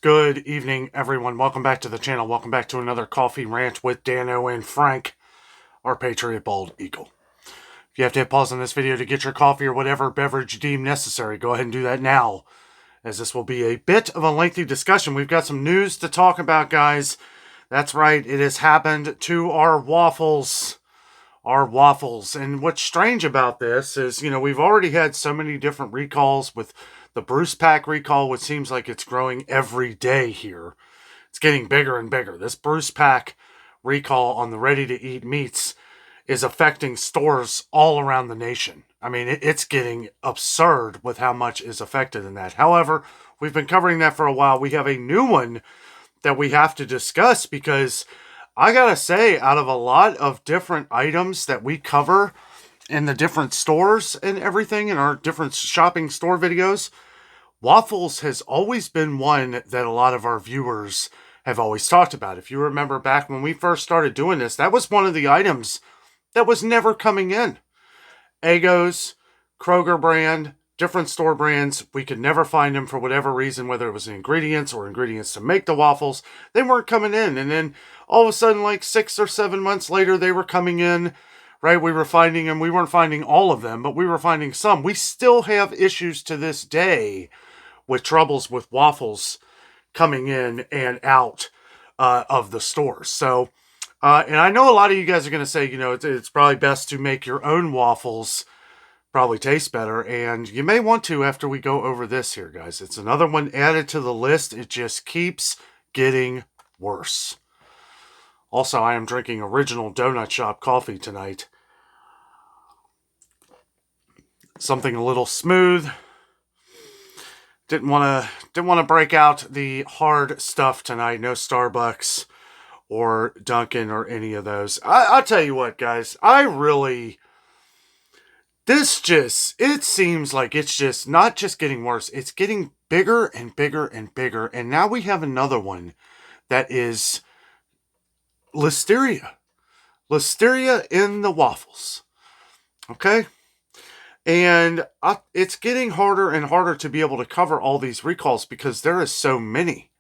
Good evening, everyone. Welcome back to the channel. Welcome back to another coffee rant with Dano and Frank, our Patriot Bald Eagle. If you have to hit pause on this video to get your coffee or whatever beverage you deem necessary, go ahead and do that now, as this will be a bit of a lengthy discussion. We've got some news to talk about, guys. That's right, it has happened to our waffles. Our waffles. And what's strange about this is, we've already had so many different recalls with the Bruce Pack recall, which seems like it's growing every day here. It's getting bigger and bigger. This Bruce Pack recall on the ready-to-eat meats is affecting stores all around the nation. I mean, it's getting absurd with how much is affected in that. However, we've been covering that for a while. We have a new one that we have to discuss because I gotta say, out of a lot of different items that we cover in the different stores and everything in our different shopping store videos, waffles has always been one that a lot of our viewers have always talked about. If you remember back when we first started doing this, that was one of the items that was never coming in. Eggo's, Kroger brand, different store brands, we could never find them for whatever reason, whether it was ingredients or ingredients to make the waffles. They weren't coming in. And then all of a sudden, like 6 or 7 months later, they were coming in, right? We were finding them. We weren't finding all of them, but we were finding some. We still have issues to this day with troubles with waffles coming in and out of the stores. So, and I know a lot of you guys are going to say, it's probably best to make your own waffles. Probably taste better, and you may want to after we go over this here, guys. It's another one added to the list. It just keeps getting worse. Also, I am drinking original Donut Shop coffee tonight. Something a little smooth. Didn't want to break out the hard stuff tonight. No Starbucks or Dunkin' or any of those. I'll tell you what, guys. It seems like it's just not just getting worse. It's getting bigger and bigger and bigger. And now we have another one that is listeria. Listeria in the waffles. Okay? And it's getting harder and harder to be able to cover all these recalls because there is so many.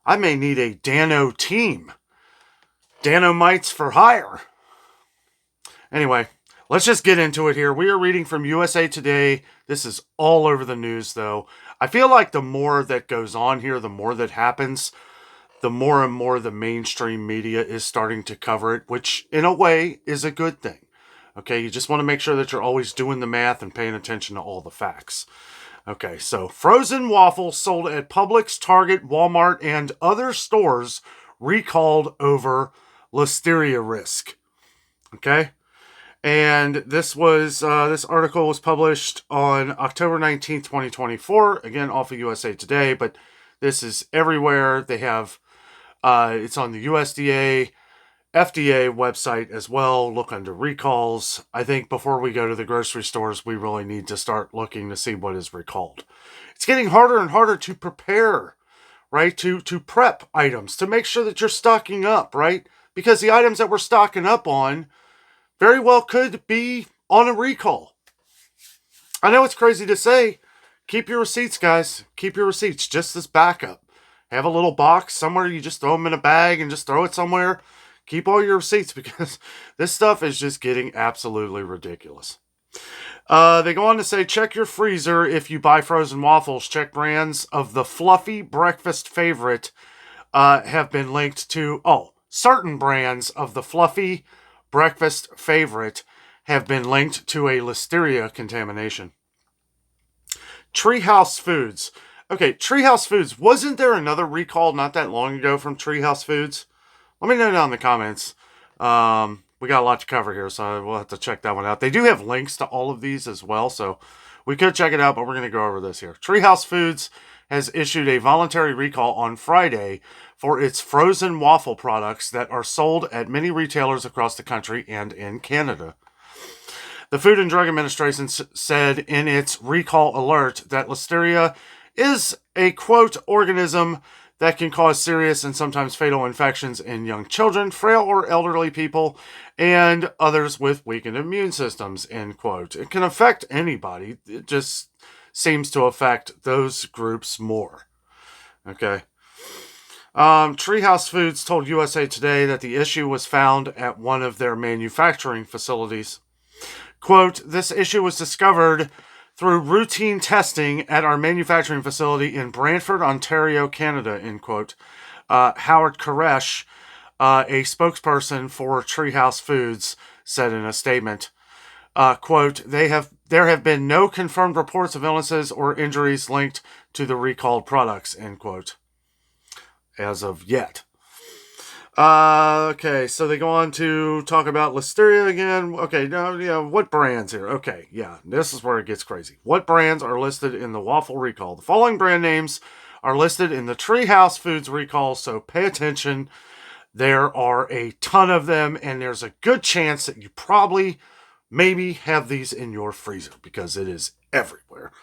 I may need a Dano team. Danomites for hire. Anyway, let's just get into it here. We are reading from USA Today. This is all over the news, though. I feel like the more that goes on here, the more that happens, the more and more the mainstream media is starting to cover it, which in a way is a good thing. Okay, you just want to make sure that you're always doing the math and paying attention to all the facts. Okay, so frozen waffles sold at Publix, Target, Walmart, and other stores recalled over listeria risk. Okay? And this article was published on October 19th, 2024, again, off of USA Today, but this is everywhere. They have, it's on the USDA, FDA website as well. Look under recalls. I think before we go to the grocery stores, we really need to start looking to see what is recalled. It's getting harder and harder to prepare, right? To prep items, to make sure that you're stocking up, right? Because the items that we're stocking up on very well could be on a recall. I know it's crazy to say. Keep your receipts, guys. Keep your receipts just as backup. Have a little box somewhere. You just throw them in a bag and just throw it somewhere. Keep all your receipts because this stuff is just getting absolutely ridiculous. They go on to say, check your freezer if you buy frozen waffles. Check brands of the fluffy breakfast favorite have been linked to... certain brands of the fluffy breakfast favorite have been linked to a listeria contamination. Treehouse Foods. Okay, Treehouse Foods. Wasn't there another recall not that long ago from Treehouse Foods? Let me know down in the comments. We got a lot to cover here, so we'll have to check that one out. They do have links to all of these as well, so we could check it out, but we're going to go over this here. Treehouse Foods has issued a voluntary recall on Friday for its frozen waffle products that are sold at many retailers across the country and in Canada. The Food and Drug Administration said in its recall alert that listeria is a, quote, organism that can cause serious and sometimes fatal infections in young children, frail or elderly people, and others with weakened immune systems, end quote. It can affect anybody. It just seems to affect those groups more. Okay. Treehouse Foods told USA Today that the issue was found at one of their manufacturing facilities. Quote, this issue was discovered through routine testing at our manufacturing facility in Brantford, Ontario, Canada, end quote. Howard Koresh, a spokesperson for Treehouse Foods, said in a statement. Quote, there have been no confirmed reports of illnesses or injuries linked to the recalled products, end quote, as of yet. Okay, so they go on to talk about Listeria again. Okay, now, what brands here? Okay, yeah, this is where it gets crazy. What brands are listed in the Waffle recall? The following brand names are listed in the Treehouse Foods recall, so pay attention. There are a ton of them, and there's a good chance that you probably maybe have these in your freezer because it is everywhere.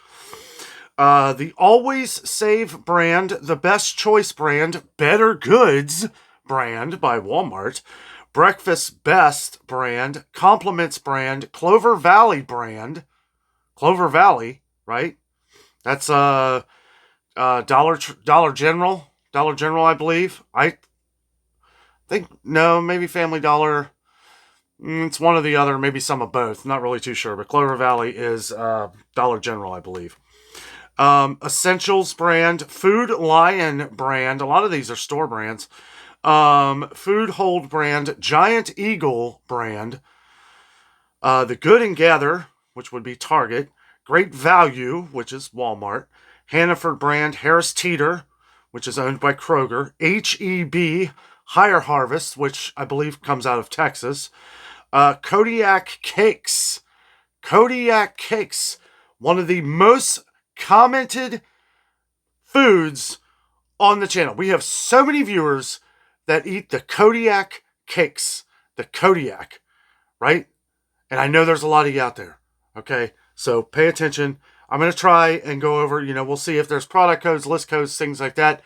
The Always Save brand, the Best Choice brand, Better Goods brand by Walmart, Breakfast Best brand, Compliments brand, Clover Valley brand, Clover Valley, right? That's Dollar General, I believe. I think no, maybe Family Dollar. It's one or the other, maybe some of both. Not really too sure, but Clover Valley is Dollar General, I believe. Essentials brand, Food Lion brand. A lot of these are store brands. Food Hold brand, Giant Eagle brand. The Good and Gather, which would be Target. Great Value, which is Walmart. Hannaford brand, Harris Teeter, which is owned by Kroger. HEB, Higher Harvest, which I believe comes out of Texas. Kodiak Cakes. Kodiak Cakes, one of the most commented foods on the channel. We have so many viewers that eat the Kodiak Cakes. The Kodiak, right? And I know there's a lot of you out there. Okay, so pay attention. I'm going to try and go over, we'll see if there's product codes, list codes, things like that.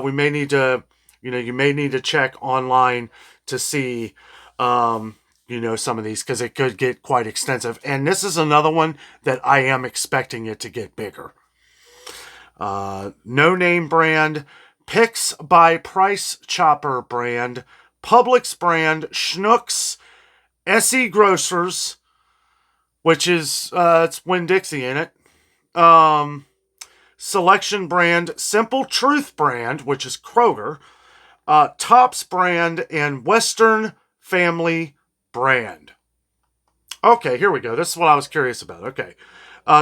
We may need to, you may need to check online to see, some of these because it could get quite extensive. And this is another one that I am expecting it to get bigger. No Name brand, Picks by Price Chopper brand, Publix brand, Schnucks, SE Grocers, which is, it's Winn-Dixie in it. Selection brand, Simple Truth brand, which is Kroger, Tops brand, and Western Family brand. Okay, here we go. This is what I was curious about. Okay.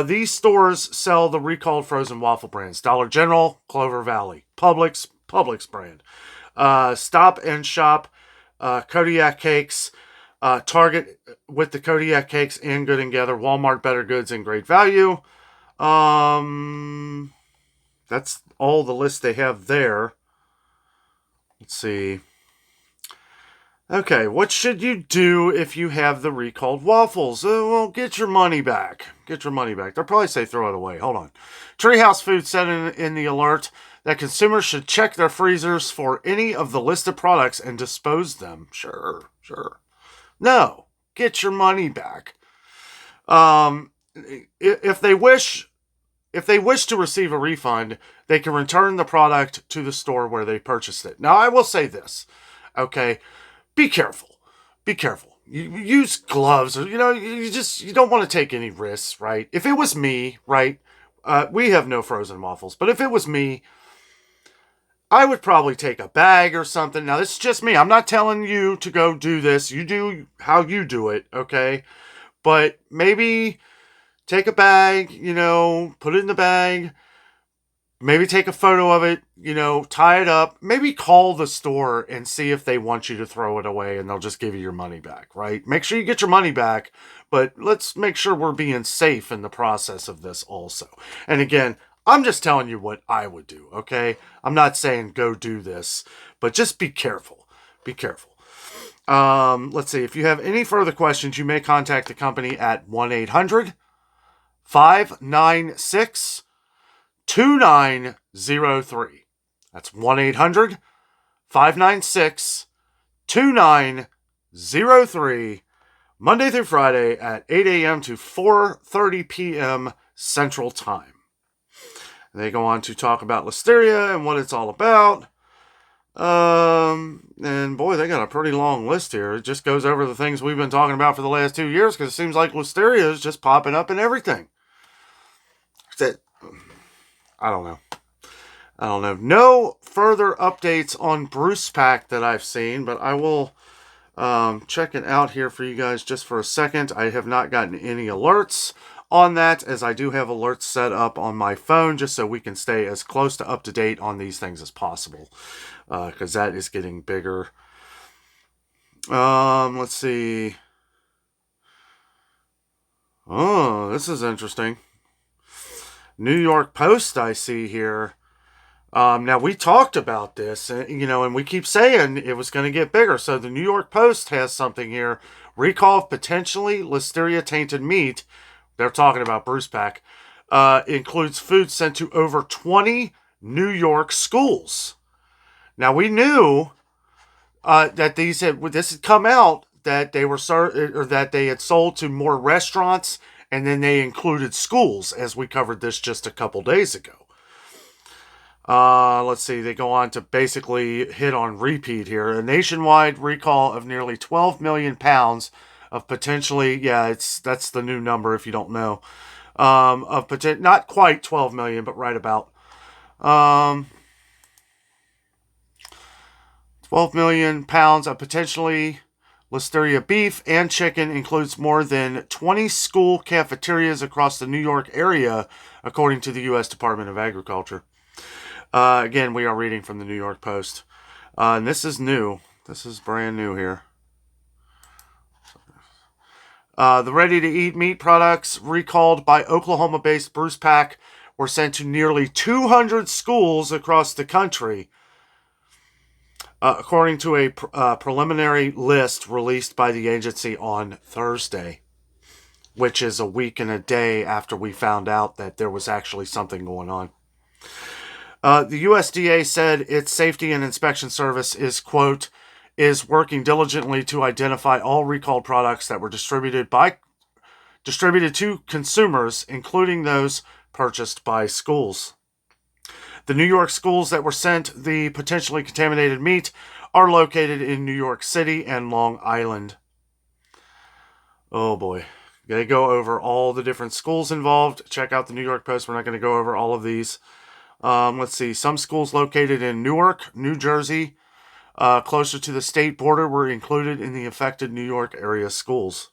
These stores sell the recalled frozen waffle brands. Dollar General, Clover Valley. Publix brand. Stop and Shop, Kodiak Cakes. Target with the Kodiak Cakes and Good and Gather. Walmart, Better Goods, and Great Value. That's all the list they have there. Let's see. Okay, what should you do if you have the recalled waffles? Well, get your money back. Get your money back. They'll probably say throw it away. Hold on. Treehouse Foods said in the alert that consumers should check their freezers for any of the listed products and dispose them. Sure. No, get your money back. If they wish to receive a refund, they can return the product to the store where they purchased it. Now, I will say this, okay? Be careful. You use gloves, or, you don't want to take any risks, right? If it was me, right, we have no frozen waffles, but if it was me, I would probably take a bag or something. Now, this is just me. I'm not telling you to go do this. You do how you do it, okay? But maybe take a bag, put it in the bag. Maybe take a photo of it, tie it up. Maybe call the store and see if they want you to throw it away and they'll just give you your money back, right? Make sure you get your money back, but let's make sure we're being safe in the process of this also. And again, I'm just telling you what I would do, okay? I'm not saying go do this, but just be careful. Be careful. Let's see. If you have any further questions, you may contact the company at 1-800-596 2903. That's 1-800-596-2903. Monday through Friday at 8 a.m. to 4:30 p.m. Central Time. And they go on to talk about Listeria and what it's all about. And boy, they got a pretty long list here. It just goes over the things we've been talking about for the last 2 years because it seems like listeria is just popping up in everything. That I don't know. I don't know. No further updates on Bruce Pack that I've seen, but I will check it out here for you guys just for a second. I have not gotten any alerts on that, as I do have alerts set up on my phone just so we can stay as close to up to date on these things as possible, because that is getting bigger. Let's see. Oh, this is interesting. New York Post, I see here. Now, we talked about this, and we keep saying it was going to get bigger. So the New York Post has something here. Recall of potentially listeria-tainted meat. They're talking about Bruce Pack. Includes food sent to over 20 New York schools. Now, we knew that this had come out, that they were or that they had sold to more restaurants, and then they included schools, as we covered this just a couple days ago. Let's see, they go on to basically hit on repeat here. A nationwide recall of nearly 12 million pounds of potentially, that's the new number if you don't know, of not quite 12 million, but right about. 12 million pounds of potentially listeria beef and chicken includes more than 20 school cafeterias across the New York area, according to the U.S. Department of Agriculture. Again, we are reading from the New York Post. And this is new. This is brand new here. The ready-to-eat meat products recalled by Oklahoma-based Bruce Pack were sent to nearly 200 schools across the country, according to a preliminary list released by the agency on Thursday, which is a week and a day after we found out that there was actually something going on. The USDA said its safety and inspection service is, quote, is working diligently to identify all recalled products that were distributed to consumers, including those purchased by schools. The New York schools that were sent the potentially contaminated meat are located in New York City and Long Island. Oh boy. They go over all the different schools involved. Check out the New York Post. We're not going to go over all of these. Let's see. Some schools located in Newark, New Jersey, closer to the state border, were included in the affected New York area schools.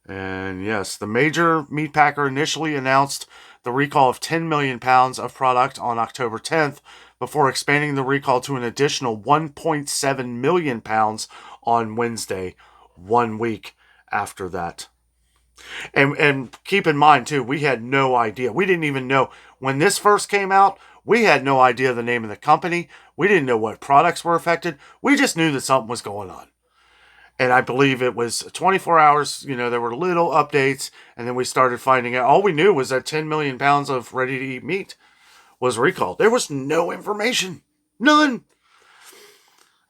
And yes, the major meat packer initially announced the recall of 10 million pounds of product on October 10th, before expanding the recall to an additional 1.7 million pounds on Wednesday, 1 week after that. And keep in mind, too, we had no idea. We didn't even know. When this first came out, we had no idea the name of the company. We didn't know what products were affected. We just knew that something was going on. And I believe it was 24 hours, there were little updates, and then we started finding out. All we knew was that 10 million pounds of ready-to-eat meat was recalled. There was no information. None.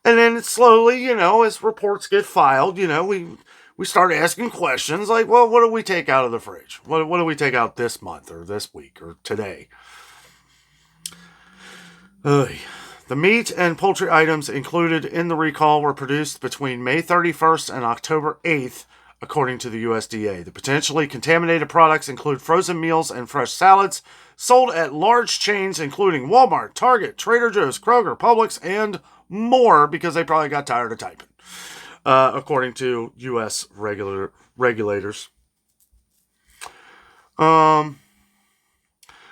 And then slowly, as reports get filed, we start asking questions like, well, what do we take out of the fridge? What do we take out this month or this week or today? The meat and poultry items included in the recall were produced between May 31st and October 8th, according to the USDA. The potentially contaminated products include frozen meals and fresh salads sold at large chains including Walmart, Target, Trader Joe's, Kroger, Publix, and more, because they probably got tired of typing, according to U.S. regulators.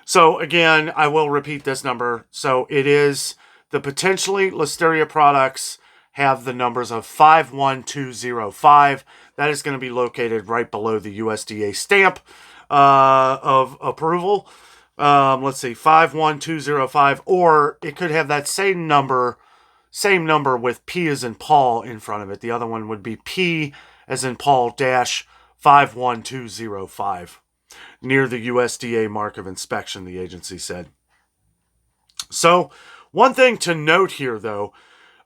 So again, I will repeat this number. So it is the potentially listeria products have the numbers of 51205. That is going to be located right below the USDA stamp of approval. Let's see, 51205, or it could have that same number with P as in Paul in front of it. The other one would be P as in Paul dash 51205. Near the USDA mark of inspection, the agency said. So, one thing to note here, though,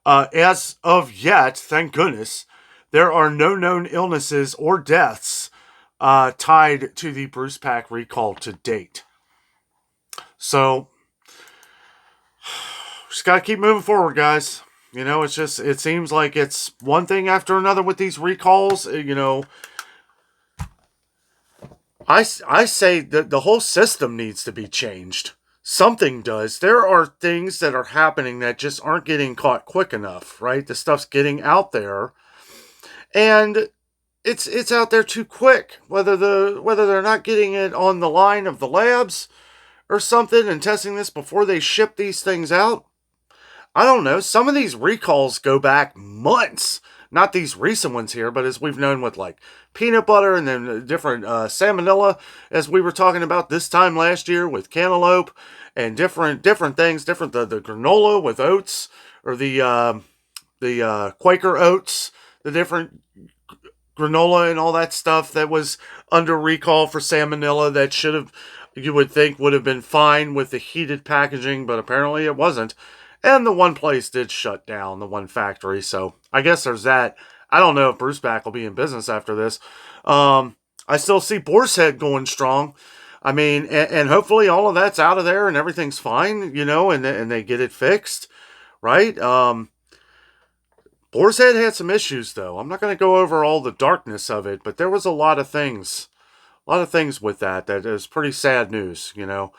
as of yet, thank goodness, there are no known illnesses or deaths tied to the Bruce Pack recall to date. So, just got to keep moving forward, guys. You know, it's just, it seems like it's one thing after another with these recalls. You know, I say that the whole system needs to be changed. Something does. There are things that are happening that just aren't getting caught quick enough, right? The stuff's getting out there, and it's out there too quick. Whether they're not getting it on the line of the labs or something and testing this before they ship these things out. I don't know. Some of these recalls go back months. Not these recent ones here, but as we've known with like peanut butter and then different salmonella, as we were talking about this time last year with cantaloupe and different things, different the granola with oats or the Quaker oats, the different granola and all that stuff that was under recall for salmonella that should have, you would think, would have been fine with the heated packaging, but apparently it wasn't. And the one place did shut down, the one factory. So I guess there's that. I don't know if Bruce Back will be in business after this. I still see Boar's Head going strong. I mean, and hopefully all of that's out of there and everything's fine, you know, and they get it fixed, right? Boar's Head had some issues, though. I'm not going to go over all the darkness of it, but there was a lot of things with that is pretty sad news, you know.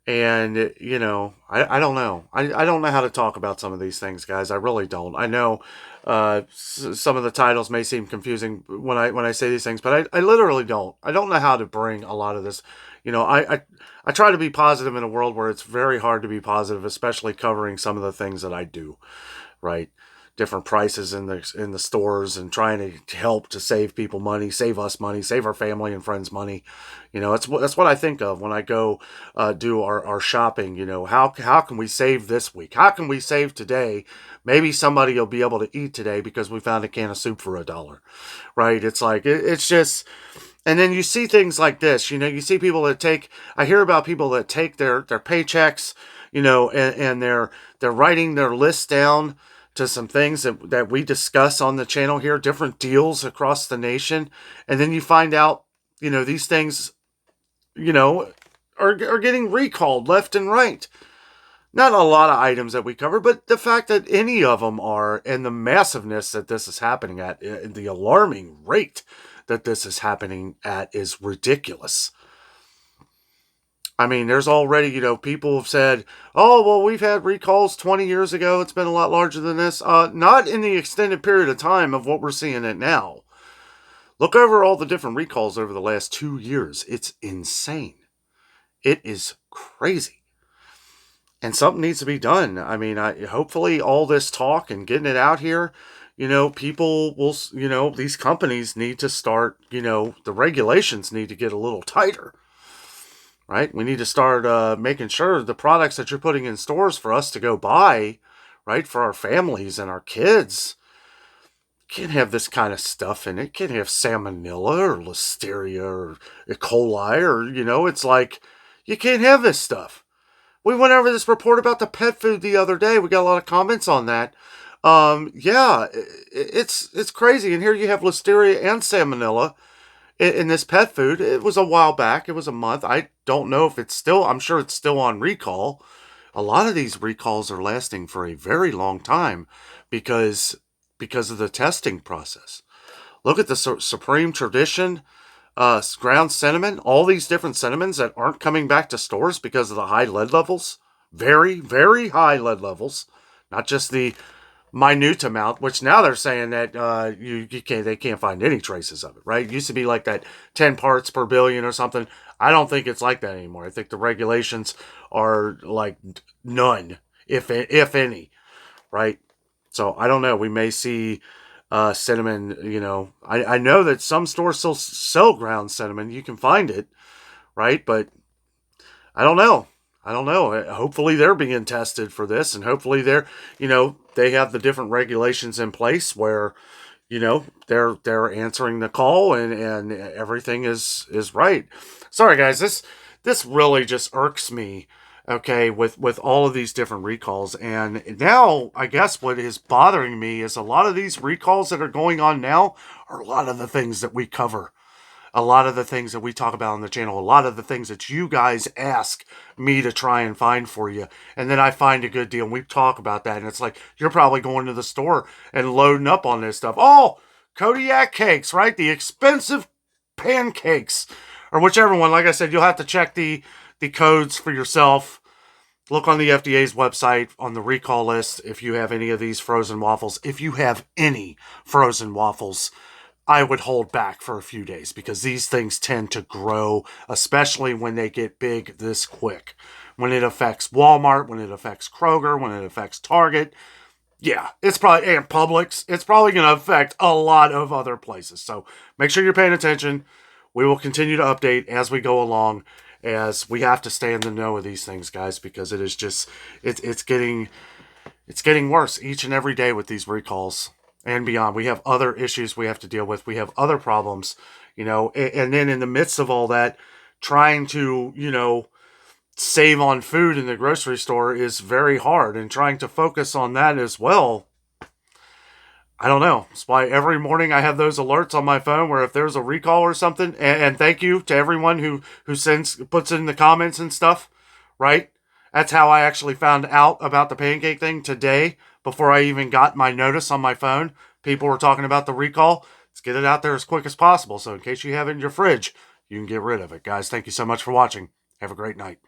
And, you know, I don't know. I don't know how to talk about some of these things, guys. I really don't. I know some of the titles may seem confusing when I say these things, but I literally don't. I don't know how to bring a lot of this. You know, I try to be positive in a world where it's very hard to be positive, especially covering some of the things that I do, right? Different prices in the stores and trying to help to save people money, save us money, save our family and friends money. You know, that's what I think of when I go do our shopping. You know, how can we save this week? How can we save today? Maybe somebody will be able to eat today because we found a can of soup for $1, right? It's like it's just. And then you see things like this. You know, you see people that I hear about people that take their paychecks, you know, and they're writing their list down to some things that we discuss on the channel here, different deals across the nation. And then you find out, you know, these things, you know, are getting recalled left and right. Not a lot of items that we cover, but the fact that any of them are, and the massiveness that this is happening at, the alarming rate that this is happening at is ridiculous. I mean, there's already, you know, people have said, oh, well, we've had recalls 20 years ago. It's been a lot larger than this. Not in the extended period of time of what we're seeing it now. Look over all the different recalls over the last 2 years. It's insane. It is crazy. And something needs to be done. I mean, hopefully all this talk and getting it out here, you know, people will, you know, these companies need to start, you know, the regulations need to get a little tighter. Right? We need to start making sure the products that you're putting in stores for us to go buy, right, for our families and our kids, can't have this kind of stuff in it. Can't have salmonella or listeria or E. coli or, you know, it's like, you can't have this stuff. We went over this report about the pet food the other day. We got a lot of comments on that. Yeah, it's crazy. And here you have listeria and salmonella in this pet food. It was a while back. It was a month. I don't know if it's still, I'm sure it's still on recall. A lot of these recalls are lasting for a very long time because of the testing process. Look at the Supreme Tradition, ground cinnamon, all these different cinnamons that aren't coming back to stores because of the high lead levels. Very, very high lead levels. Not just the minute amount, which now they're saying that they can't find any traces of it, right? It used to be like that 10 parts per billion or something. I don't think it's like that anymore. I think the regulations are like none, if any, right? So I don't know. We may see cinnamon, you know. I know that some stores still sell ground cinnamon. You can find it, right? But I don't know. Hopefully they're being tested for this, and hopefully they have the different regulations in place where, you know, they're answering the call and everything is right. Sorry guys, this really just irks me, okay, with all of these different recalls. And now I guess what is bothering me is a lot of these recalls that are going on now are a lot of the things that we cover. a lot of the things that we talk about on the channel, a lot of the things that you guys ask me to try and find for you. And then I find a good deal and we talk about that. And it's like, you're probably going to the store and loading up on this stuff. Oh, Kodiak cakes, right? The expensive pancakes or whichever one. Like I said, you'll have to check the codes for yourself. Look on the FDA's website on the recall list if you have any of these frozen waffles. If you have any frozen waffles, I would hold back for a few days because these things tend to grow, especially when they get big this quick. When it affects Walmart, when it affects Kroger, when it affects Target, yeah, it's probably, and Publix, it's probably going to affect a lot of other places. So make sure you're paying attention. We will continue to update as we go along, as we have to stay in the know of these things, guys, because it is just, it's getting worse each and every day with these recalls and beyond. We have other issues we have to deal with. We have other problems, you know, and then in the midst of all that, trying to, you know, save on food in the grocery store is very hard, and trying to focus on that as well. I don't know. That's why every morning I have those alerts on my phone where if there's a recall or something, and thank you to everyone who puts in the comments and stuff, right? That's how I actually found out about the pancake thing today before I even got my notice on my phone. People were talking about the recall. Let's get it out there as quick as possible. So in case you have it in your fridge, you can get rid of it. Guys, thank you so much for watching. Have a great night.